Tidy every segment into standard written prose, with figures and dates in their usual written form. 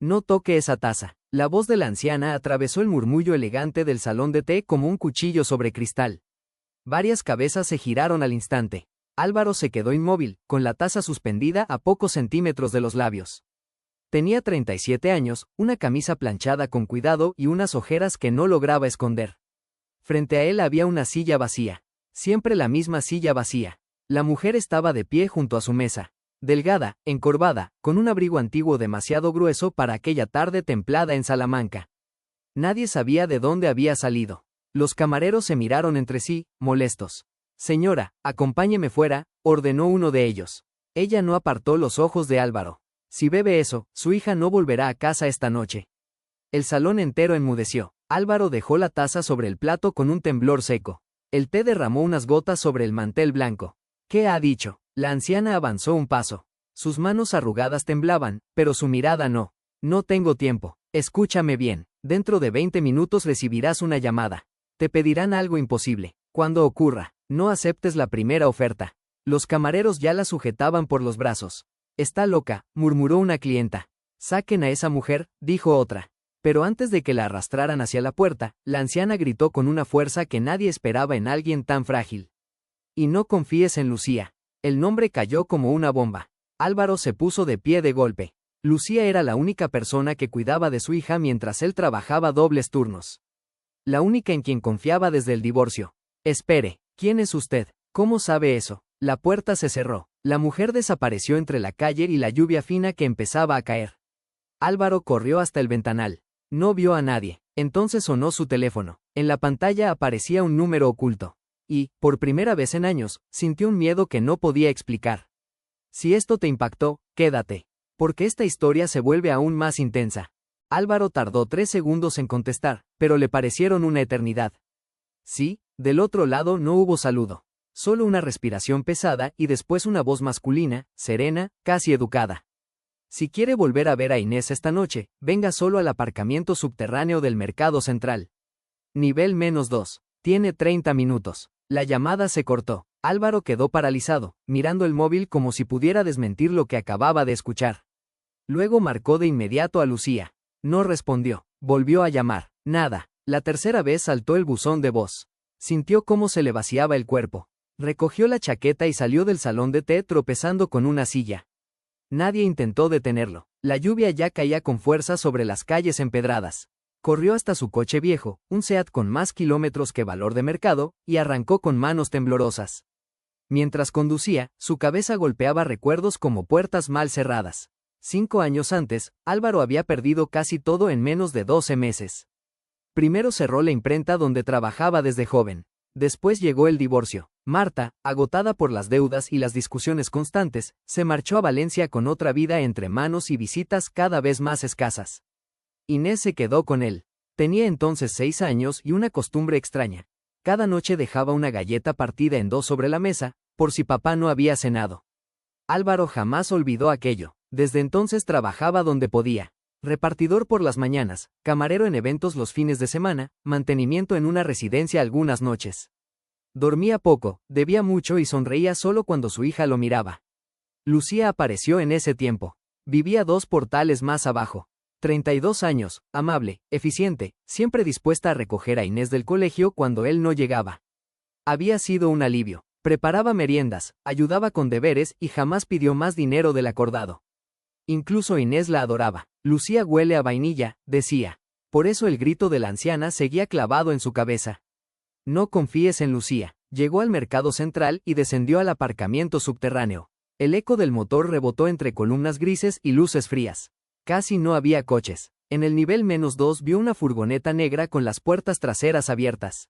No toque esa taza. La voz de la anciana atravesó el murmullo elegante del salón de té como un cuchillo sobre cristal. Varias cabezas se giraron al instante. Álvaro se quedó inmóvil, con la taza suspendida a pocos centímetros de los labios. Tenía 37 años, una camisa planchada con cuidado y unas ojeras que no lograba esconder. Frente a él había una silla vacía. Siempre la misma silla vacía. La mujer estaba de pie junto a su mesa. Delgada, encorvada, con un abrigo antiguo demasiado grueso para aquella tarde templada en Salamanca. Nadie sabía de dónde había salido. Los camareros se miraron entre sí, molestos. «Señora, acompáñeme fuera», ordenó uno de ellos. Ella no apartó los ojos de Álvaro. Si bebe eso, su hija no volverá a casa esta noche. El salón entero enmudeció. Álvaro dejó la taza sobre el plato con un temblor seco. El té derramó unas gotas sobre el mantel blanco. «¿Qué ha dicho?». La anciana avanzó un paso. Sus manos arrugadas temblaban, pero su mirada no. «No tengo tiempo. Escúchame bien. Dentro de 20 minutos recibirás una llamada. Te pedirán algo imposible. Cuando ocurra, no aceptes la primera oferta». Los camareros ya la sujetaban por los brazos. «Está loca», murmuró una clienta. «Saquen a esa mujer», dijo otra. Pero antes de que la arrastraran hacia la puerta, la anciana gritó con una fuerza que nadie esperaba en alguien tan frágil. «Y no confíes en Lucía». El nombre cayó como una bomba. Álvaro se puso de pie de golpe. Lucía era la única persona que cuidaba de su hija mientras él trabajaba dobles turnos. La única en quien confiaba desde el divorcio. «Espere, ¿quién es usted? ¿Cómo sabe eso?». La puerta se cerró. La mujer desapareció entre la calle y la lluvia fina que empezaba a caer. Álvaro corrió hasta el ventanal. No vio a nadie. Entonces sonó su teléfono. En la pantalla aparecía un número oculto. Y, por primera vez en años, sintió un miedo que no podía explicar. Si esto te impactó, quédate. Porque esta historia se vuelve aún más intensa. Álvaro tardó 3 segundos en contestar, pero le parecieron una eternidad. Sí, del otro lado no hubo saludo. Solo una respiración pesada y después una voz masculina, serena, casi educada. «Siquiere volver a ver a Inés esta noche, venga solo al aparcamiento subterráneo del Mercado Central. Nivel -2. Tiene 30 minutos». La llamada se cortó. Álvaro quedó paralizado, mirando el móvil como si pudiera desmentir lo que acababa de escuchar. Luego marcó de inmediato a Lucía. No respondió. Volvió a llamar. Nada. La tercera vez saltó el buzón de voz. Sintió cómo se le vaciaba el cuerpo. Recogió la chaqueta y salió del salón de té tropezando con una silla. Nadie intentó detenerlo. La lluvia ya caía con fuerza sobre las calles empedradas. Corrió hasta su coche viejo, un Seat con más kilómetros que valor de mercado, y arrancó con manos temblorosas. Mientras conducía, su cabeza golpeaba recuerdos como puertas mal cerradas. 5 años antes, Álvaro había perdido casi todo en menos de 12 meses. Primero cerró la imprenta donde trabajaba desde joven. Después llegó el divorcio. Marta, agotada por las deudas y las discusiones constantes, se marchó a Valencia con otra vida entre manos y visitas cada vez más escasas. Inés se quedó con él. Tenía entonces 6 años y una costumbre extraña. Cada noche dejaba una galleta partida en 2 sobre la mesa, por si papá no había cenado. Álvaro jamás olvidó aquello. Desde entonces trabajaba donde podía. Repartidor por las mañanas, camarero en eventos los fines de semana, mantenimiento en una residencia algunas noches. Dormía poco, debía mucho y sonreía solo cuando su hija lo miraba. Lucía apareció en ese tiempo. Vivía 2 portales más abajo. 32 años, amable, eficiente, siempre dispuesta a recoger a Inés del colegio cuando él no llegaba. Había sido un alivio. Preparaba meriendas, ayudaba con deberes y jamás pidió más dinero del acordado. Incluso Inés la adoraba. Lucía huele a vainilla, decía. Por eso el grito de la anciana seguía clavado en su cabeza. No confíes en Lucía. Llegó al Mercado Central y descendió al aparcamiento subterráneo. El eco del motor rebotó entre columnas grises y luces frías. Casi no había coches. En el nivel -2 vio una furgoneta negra con las puertas traseras abiertas.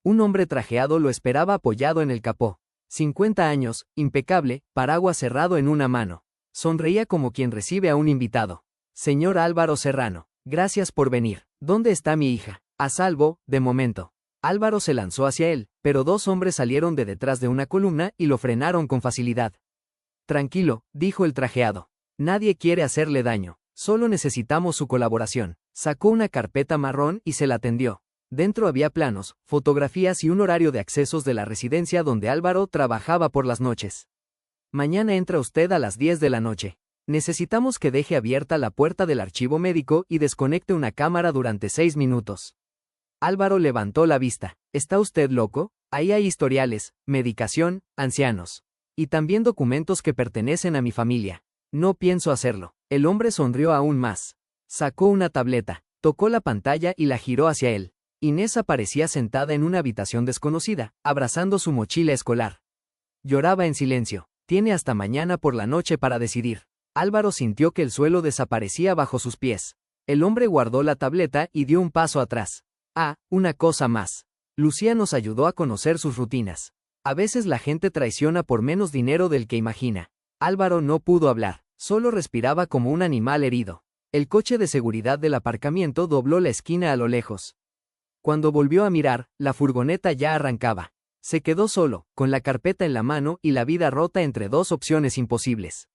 Un hombre trajeado lo esperaba apoyado en el capó. 50 años, impecable, paraguas cerrado en una mano. Sonreía como quien recibe a un invitado. «Señor Álvaro Serrano, gracias por venir. ¿Dónde está mi hija?». «A salvo, de momento». Álvaro se lanzó hacia él, pero 2 hombres salieron de detrás de una columna y lo frenaron con facilidad. «Tranquilo», dijo el trajeado. «Nadie quiere hacerle daño. Solo necesitamos su colaboración». Sacó una carpeta marrón y se la tendió. Dentro había planos, fotografías y un horario de accesos de la residencia donde Álvaro trabajaba por las noches. «Mañana entra usted a las 10 de la noche. Necesitamos que deje abierta la puerta del archivo médico y desconecte una cámara durante 6 minutos. Álvaro levantó la vista. ¿Está usted loco? Ahí hay historiales, medicación, ancianos. Y también documentos que pertenecen a mi familia. No pienso hacerlo. El hombre sonrió aún más. Sacó una tableta, tocó la pantalla y la giró hacia él. Inés aparecía sentada en una habitación desconocida, abrazando su mochila escolar. Lloraba en silencio. Tiene hasta mañana por la noche para decidir. Álvaro sintió que el suelo desaparecía bajo sus pies. El hombre guardó la tableta y dio un paso atrás. Una cosa más. Lucía nos ayudó a conocer sus rutinas. A veces la gente traiciona por menos dinero del que imagina. Álvaro no pudo hablar, solo respiraba como un animal herido. El coche de seguridad del aparcamiento dobló la esquina a lo lejos. Cuando volvió a mirar, la furgoneta ya arrancaba. Se quedó solo, con la carpeta en la mano y la vida rota entre dos opciones imposibles.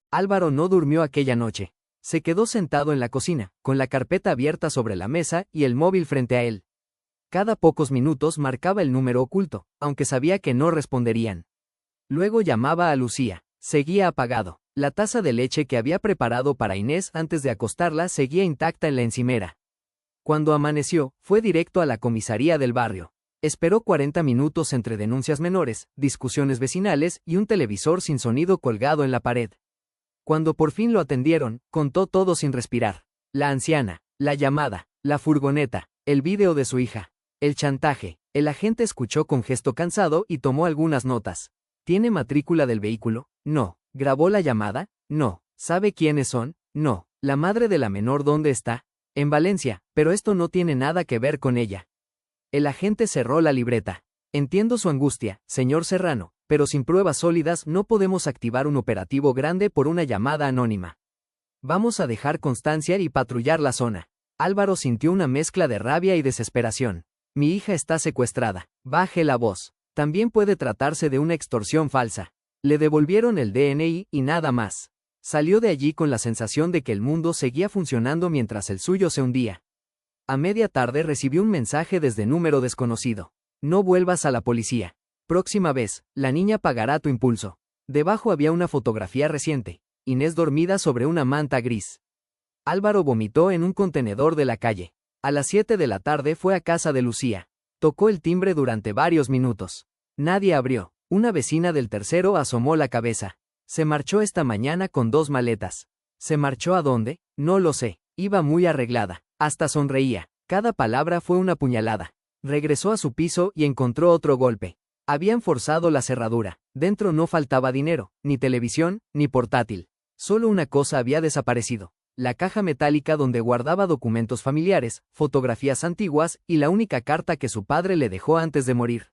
Álvaro no durmió aquella noche. Se quedó sentado en la cocina, con la carpeta abierta sobre la mesa y el móvil frente a él. Cada pocos minutos marcaba el número oculto, aunque sabía que no responderían. Luego llamaba a Lucía. Seguía apagado. La taza de leche que había preparado para Inés antes de acostarla seguía intacta en la encimera. Cuando amaneció, fue directo a la comisaría del barrio. Esperó 40 minutos entre denuncias menores, discusiones vecinales y un televisor sin sonido colgado en la pared. Cuando por fin lo atendieron, contó todo sin respirar. La anciana, la llamada, la furgoneta, el vídeo de su hija, el chantaje. El agente escuchó con gesto cansado y tomó algunas notas. ¿Tiene matrícula del vehículo? No. ¿Grabó la llamada? No. ¿Sabe quiénes son? No. ¿La madre de la menor dónde está? En Valencia, pero esto no tiene nada que ver con ella. El agente cerró la libreta. Entiendo su angustia, señor Serrano, pero sin pruebas sólidas no podemos activar un operativo grande por una llamada anónima. Vamos a dejar constancia y patrullar la zona. Álvaro sintió una mezcla de rabia y desesperación. Mi hija está secuestrada. Baje la voz. También puede tratarse de una extorsión falsa. Le devolvieron el DNI y nada más. Salió de allí con la sensación de que el mundo seguía funcionando mientras el suyo se hundía. A media tarde recibió un mensaje desde número desconocido. No vuelvas a la policía. Próxima vez, la niña pagará tu impulso. Debajo había una fotografía reciente. Inés dormida sobre una manta gris. Álvaro vomitó en un contenedor de la calle. A las 7 de la tarde fue a casa de Lucía. Tocó el timbre durante varios minutos. Nadie abrió. Una vecina del tercero asomó la cabeza. Se marchó esta mañana con 2 maletas. ¿Se marchó a dónde? No lo sé. Iba muy arreglada. Hasta sonreía. Cada palabra fue una puñalada. Regresó a su piso y encontró otro golpe. Habían forzado la cerradura. Dentro no faltaba dinero, ni televisión, ni portátil. Solo una cosa había desaparecido. La caja metálica donde guardaba documentos familiares, fotografías antiguas y la única carta que su padre le dejó antes de morir.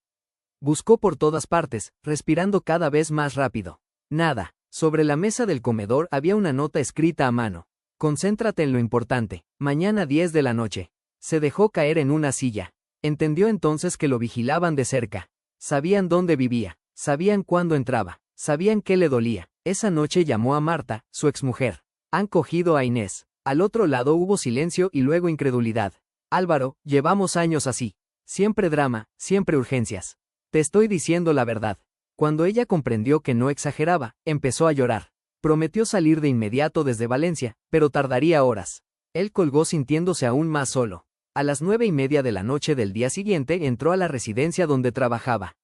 Buscó por todas partes, respirando cada vez más rápido. Nada. Sobre la mesa del comedor había una nota escrita a mano. Concéntrate en lo importante. Mañana 10 de la noche. Se dejó caer en una silla. Entendió entonces que lo vigilaban de cerca. Sabían dónde vivía. Sabían cuándo entraba. Sabían qué le dolía. Esa noche llamó a Marta, su exmujer. Han cogido a Inés. Al otro lado hubo silencio y luego incredulidad. Álvaro, llevamos años así. Siempre drama, siempre urgencias. Te estoy diciendo la verdad. Cuando ella comprendió que no exageraba, empezó a llorar. Prometió salir de inmediato desde Valencia, pero tardaría horas. Él colgó sintiéndose aún más solo. A las 9:30 de la noche del día siguiente entró a la residencia donde trabajaba.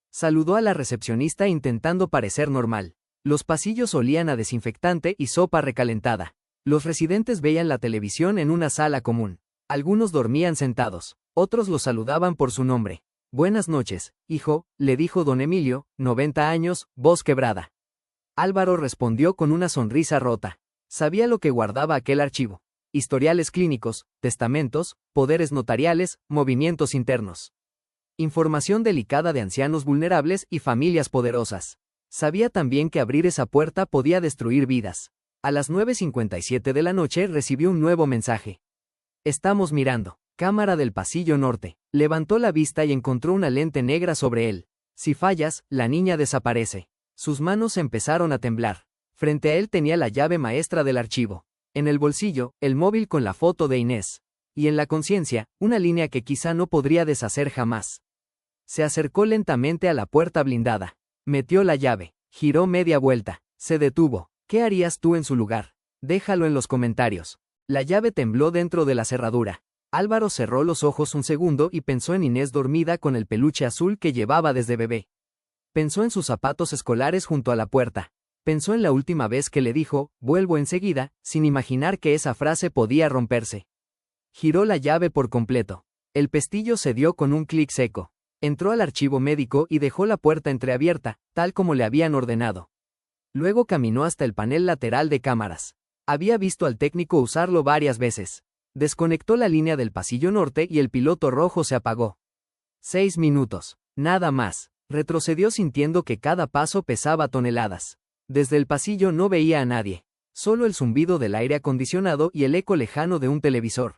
Saludó a la recepcionista intentando parecer normal. Los pasillos olían a desinfectante y sopa recalentada. Los residentes veían la televisión en una sala común. Algunos dormían sentados, otros lo saludaban por su nombre. Buenas noches, hijo, le dijo don Emilio, 90 años, voz quebrada. Álvaro respondió con una sonrisa rota. Sabía lo que guardaba aquel archivo. Historiales clínicos, testamentos, poderes notariales, movimientos internos. Información delicada de ancianos vulnerables y familias poderosas. Sabía también que abrir esa puerta podía destruir vidas. A las 9:57 de la noche recibió un nuevo mensaje. Estamos mirando. Cámara del pasillo norte. Levantó la vista y encontró una lente negra sobre él. Si fallas, la niña desaparece. Sus manos empezaron a temblar. Frente a él tenía la llave maestra del archivo. En el bolsillo, el móvil con la foto de Inés. Y en la conciencia, una línea que quizá no podría deshacer jamás. Se acercó lentamente a la puerta blindada. Metió la llave. Giró media vuelta. Se detuvo. ¿Qué harías tú en su lugar? Déjalo en los comentarios. La llave tembló dentro de la cerradura. Álvaro cerró los ojos un segundo y pensó en Inés dormida con el peluche azul que llevaba desde bebé. Pensó en sus zapatos escolares junto a la puerta. Pensó en la última vez que le dijo, vuelvo enseguida, sin imaginar que esa frase podía romperse. Giró la llave por completo. El pestillo se dio con un clic seco. Entró al archivo médico y dejó la puerta entreabierta, tal como le habían ordenado. Luego caminó hasta el panel lateral de cámaras. Había visto al técnico usarlo varias veces. Desconectó la línea del pasillo norte y el piloto rojo se apagó. 6 minutos. Nada más. Retrocedió sintiendo que cada paso pesaba toneladas. Desde el pasillo no veía a nadie. Solo el zumbido del aire acondicionado y el eco lejano de un televisor.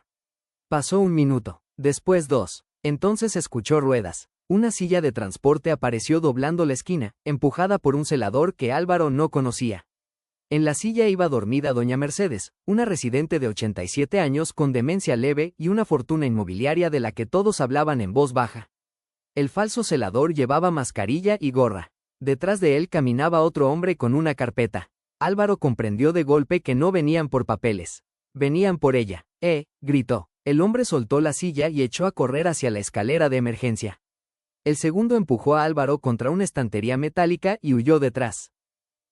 Pasó 1 minuto. Después 2. Entonces escuchó ruedas. Una silla de transporte apareció doblando la esquina, empujada por un celador que Álvaro no conocía. En la silla iba dormida doña Mercedes, una residente de 87 años con demencia leve y una fortuna inmobiliaria de la que todos hablaban en voz baja. El falso celador llevaba mascarilla y gorra. Detrás de él caminaba otro hombre con una carpeta. Álvaro comprendió de golpe que no venían por papeles. Venían por ella. Gritó. El hombre soltó la silla y echó a correr hacia la escalera de emergencia. El segundo empujó a Álvaro contra una estantería metálica y huyó detrás.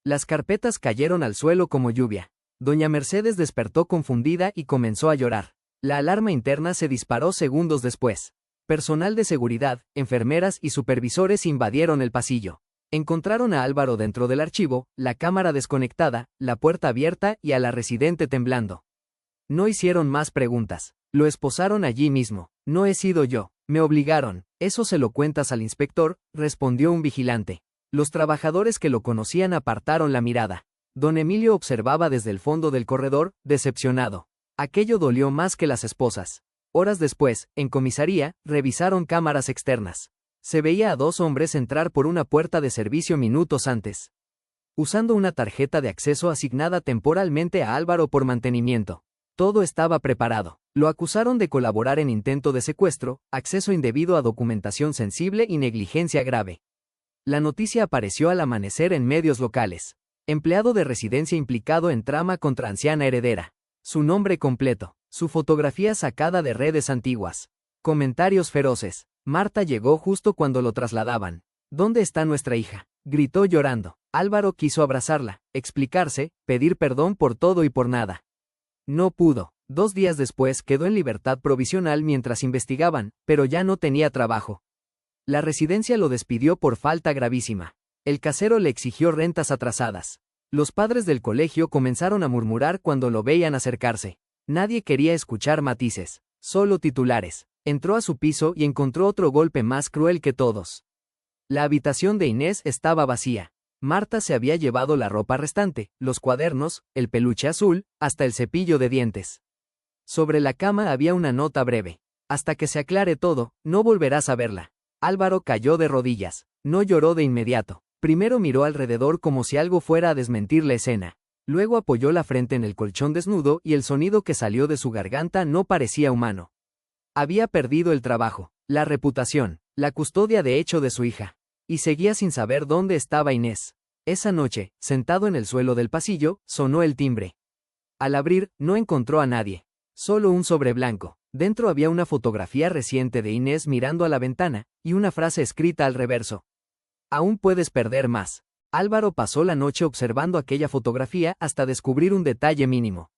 Las carpetas cayeron al suelo como lluvia. Doña Mercedes despertó confundida y comenzó a llorar. La alarma interna se disparó segundos después. Personal de seguridad, enfermeras y supervisores invadieron el pasillo. Encontraron a Álvaro dentro del archivo, la cámara desconectada, la puerta abierta y a la residente temblando. No hicieron más preguntas. Lo esposaron allí mismo. No he sido yo. Me obligaron. Eso se lo cuentas al inspector, respondió un vigilante. Los trabajadores que lo conocían apartaron la mirada. Don Emilio observaba desde el fondo del corredor, decepcionado. Aquello dolió más que las esposas. Horas después, en comisaría, revisaron cámaras externas. Se veía a 2 hombres entrar por una puerta de servicio minutos antes. Usando una tarjeta de acceso asignada temporalmente a Álvaro por mantenimiento. Todo estaba preparado. Lo acusaron de colaborar en intento de secuestro, acceso indebido a documentación sensible y negligencia grave. La noticia apareció al amanecer en medios locales. Empleado de residencia implicado en trama contra anciana heredera. Su nombre completo. Su fotografía sacada de redes antiguas. Comentarios feroces. Marta llegó justo cuando lo trasladaban. ¿Dónde está nuestra hija?, gritó llorando. Álvaro quiso abrazarla, explicarse, pedir perdón por todo y por nada. No pudo. 2 días después quedó en libertad provisional mientras investigaban, pero ya no tenía trabajo. La residencia lo despidió por falta gravísima. El casero le exigió rentas atrasadas. Los padres del colegio comenzaron a murmurar cuando lo veían acercarse. Nadie quería escuchar matices, solo titulares. Entró a su piso y encontró otro golpe más cruel que todos. La habitación de Inés estaba vacía. Marta se había llevado la ropa restante, los cuadernos, el peluche azul, hasta el cepillo de dientes. Sobre la cama había una nota breve. Hasta que se aclare todo, no volverás a verla. Álvaro cayó de rodillas. No lloró de inmediato. Primero miró alrededor como si algo fuera a desmentir la escena. Luego apoyó la frente en el colchón desnudo y el sonido que salió de su garganta no parecía humano. Había perdido el trabajo, la reputación, la custodia de hecho de su hija. Y seguía sin saber dónde estaba Inés. Esa noche, sentado en el suelo del pasillo, sonó el timbre. Al abrir, no encontró a nadie. Solo un sobre blanco. Dentro había una fotografía reciente de Inés mirando a la ventana, y una frase escrita al reverso. Aún puedes perder más. Álvaro pasó la noche observando aquella fotografía hasta descubrir un detalle mínimo.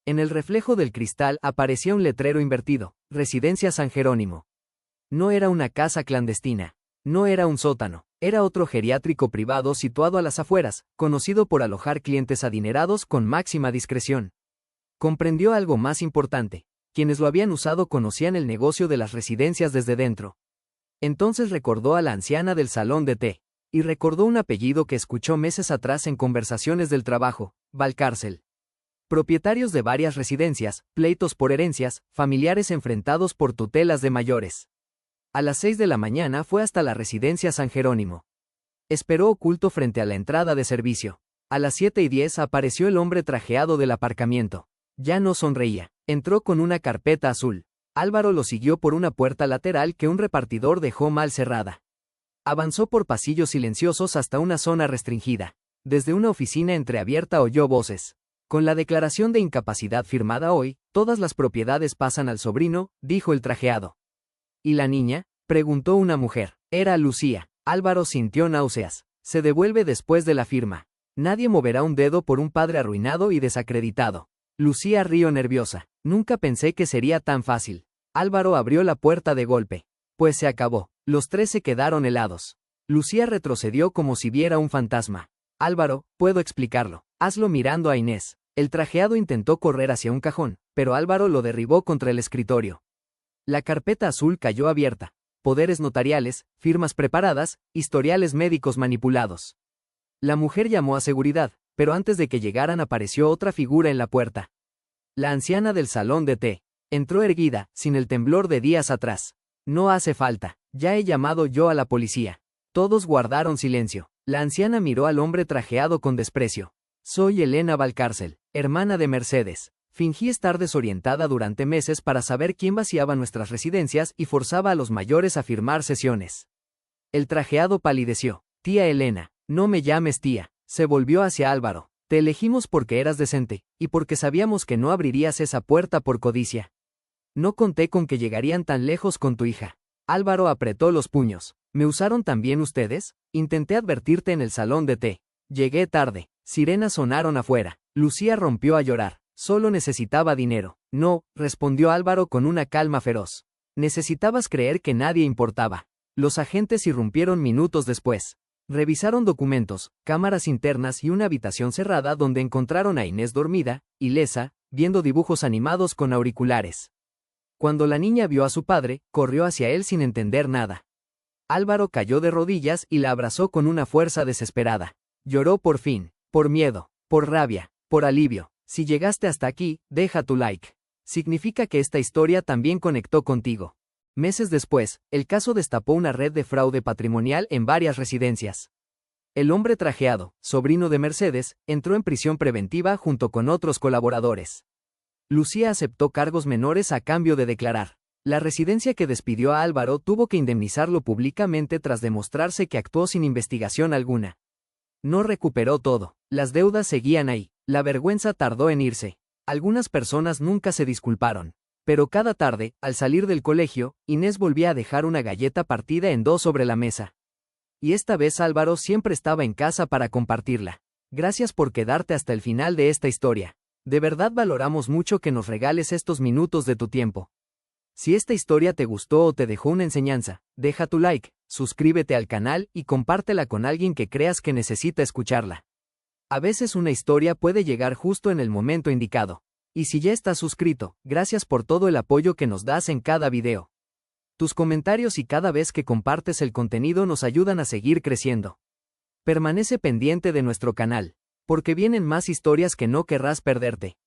En el reflejo del cristal aparecía un letrero invertido, Residencia San Jerónimo. No era una casa clandestina. No era un sótano. Era otro geriátrico privado situado a las afueras, conocido por alojar clientes adinerados con máxima discreción. Comprendió algo más importante. Quienes lo habían usado conocían el negocio de las residencias desde dentro. Entonces recordó a la anciana del salón de té. Y recordó un apellido que escuchó meses atrás en conversaciones del trabajo, Valcárcel. Propietarios de varias residencias, pleitos por herencias, familiares enfrentados por tutelas de mayores. A las 6 de la mañana fue hasta la residencia San Jerónimo. Esperó oculto frente a la entrada de servicio. A las 7:10 apareció el hombre trajeado del aparcamiento. Ya no sonreía. Entró con una carpeta azul. Álvaro lo siguió por una puerta lateral que un repartidor dejó mal cerrada. Avanzó por pasillos silenciosos hasta una zona restringida. Desde una oficina entreabierta oyó voces. Con la declaración de incapacidad firmada hoy, todas las propiedades pasan al sobrino, dijo el trajeado. ¿Y la niña?, preguntó una mujer. Era Lucía. Álvaro sintió náuseas. Se devuelve después de la firma. Nadie moverá un dedo por un padre arruinado y desacreditado. Lucía rió nerviosa. Nunca pensé que sería tan fácil. Álvaro abrió la puerta de golpe. Pues se acabó. Los tres se quedaron helados. Lucía retrocedió como si viera un fantasma. Álvaro, puedo explicarlo. Hazlo mirando a Inés. El trajeado intentó correr hacia un cajón, pero Álvaro lo derribó contra el escritorio. La carpeta azul cayó abierta. Poderes notariales, firmas preparadas, historiales médicos manipulados. La mujer llamó a seguridad, pero antes de que llegaran apareció otra figura en la puerta. La anciana del salón de té. Entró erguida, sin el temblor de días atrás. No hace falta, ya he llamado yo a la policía. Todos guardaron silencio. La anciana miró al hombre trajeado con desprecio. Soy Elena Valcárcel, hermana de Mercedes. Fingí estar desorientada durante meses para saber quién vaciaba nuestras residencias y forzaba a los mayores a firmar sesiones. El trajeado palideció. Tía Elena, no me llames tía. Se volvió hacia Álvaro. Te elegimos porque eras decente, y porque sabíamos que no abrirías esa puerta por codicia. No conté con que llegarían tan lejos con tu hija. Álvaro apretó los puños. ¿Me usaron también ustedes? Intenté advertirte en el salón de té. Llegué tarde. Sirenas sonaron afuera. Lucía rompió a llorar. Solo necesitaba dinero. No, respondió Álvaro con una calma feroz. Necesitabas creer que nadie importaba. Los agentes irrumpieron minutos después. Revisaron documentos, cámaras internas y una habitación cerrada donde encontraron a Inés dormida, ilesa, viendo dibujos animados con auriculares. Cuando la niña vio a su padre, corrió hacia él sin entender nada. Álvaro cayó de rodillas y la abrazó con una fuerza desesperada. Lloró por fin, por miedo, por rabia, por alivio. Si llegaste hasta aquí, deja tu like. Significa que esta historia también conectó contigo. Meses después, el caso destapó una red de fraude patrimonial en varias residencias. El hombre trajeado, sobrino de Mercedes, entró en prisión preventiva junto con otros colaboradores. Lucía aceptó cargos menores a cambio de declarar. La residencia que despidió a Álvaro tuvo que indemnizarlo públicamente tras demostrarse que actuó sin investigación alguna. No recuperó todo. Las deudas seguían ahí. La vergüenza tardó en irse. Algunas personas nunca se disculparon. Pero cada tarde, al salir del colegio, Inés volvía a dejar una galleta partida en dos sobre la mesa. Y esta vez Álvaro siempre estaba en casa para compartirla. Gracias por quedarte hasta el final de esta historia. De verdad valoramos mucho que nos regales estos minutos de tu tiempo. Si esta historia te gustó o te dejó una enseñanza, deja tu like, suscríbete al canal y compártela con alguien que creas que necesita escucharla. A veces una historia puede llegar justo en el momento indicado. Y si ya estás suscrito, gracias por todo el apoyo que nos das en cada video. Tus comentarios y cada vez que compartes el contenido nos ayudan a seguir creciendo. Permanece pendiente de nuestro canal, porque vienen más historias que no querrás perderte.